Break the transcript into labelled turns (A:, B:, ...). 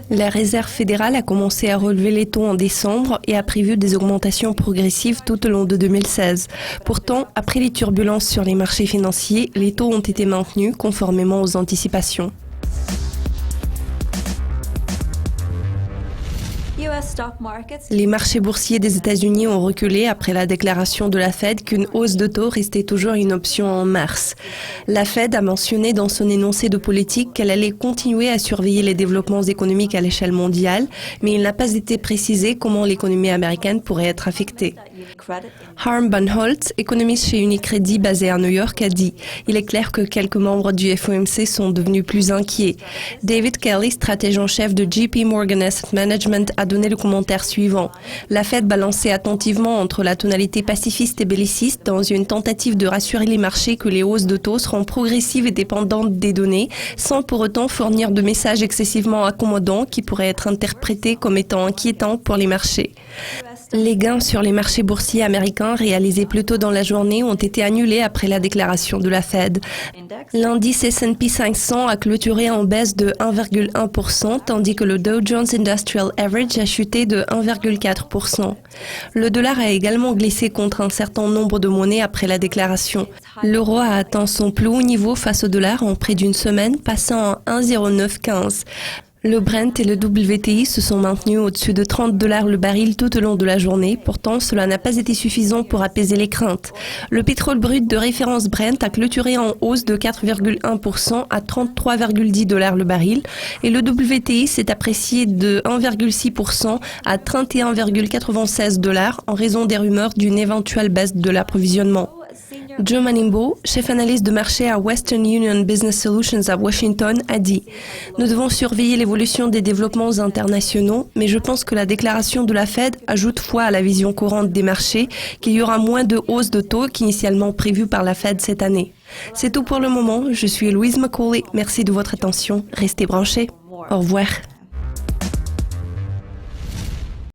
A: La Réserve fédérale a commencé à relever les taux en décembre et a prévu des augmentations progressives tout au long de 2016. Pourtant, après les turbulences sur les marchés financiers, les taux ont été maintenus conformément aux anticipations. Les marchés boursiers des États-Unis ont reculé après la déclaration de la Fed qu'une hausse de taux restait toujours une option en mars. La Fed a mentionné dans son énoncé de politique qu'elle allait continuer à surveiller les développements économiques à l'échelle mondiale, mais il n'a pas été précisé comment l'économie américaine pourrait être affectée. Harm Banholtz, économiste chez Unicredit basé à New York, a dit « Il est clair que quelques membres du FOMC sont devenus plus inquiets ». David Kelly, stratège en chef de JP Morgan Asset Management, a donné le commentaire suivant. La Fed balançait attentivement entre la tonalité pacifiste et belliciste dans une tentative de rassurer les marchés que les hausses de taux seront progressives et dépendantes des données, sans pour autant fournir de messages excessivement accommodants qui pourraient être interprétés comme étant inquiétants pour les marchés. Les gains sur les marchés boursiers américains réalisés plus tôt dans la journée ont été annulés après la déclaration de la Fed. L'indice S&P 500 a clôturé en baisse de 1,1%, tandis que le Dow Jones Industrial Average a chuté de 1,4%. Le dollar a également glissé contre un certain nombre de monnaies après la déclaration. L'euro a atteint son plus haut niveau face au dollar en près d'une semaine, passant à 1,0915. Le Brent et le WTI se sont maintenus au-dessus de $30 le baril tout au long de la journée. Pourtant, cela n'a pas été suffisant pour apaiser les craintes. Le pétrole brut de référence Brent a clôturé en hausse de 4,1% à $33,10 le baril et le WTI s'est apprécié de 1,6% à $31,96 en raison des rumeurs d'une éventuelle baisse de l'approvisionnement. Joe Manimbo, chef analyste de marché à Western Union Business Solutions à Washington, a dit « Nous devons surveiller l'évolution des développements internationaux, mais je pense que la déclaration de la Fed ajoute foi à la vision courante des marchés qu'il y aura moins de hausses de taux qu'initialement prévues par la Fed cette année. » C'est tout pour le moment. Je suis Louise McCauley. Merci de votre attention. Restez branchés. Au revoir.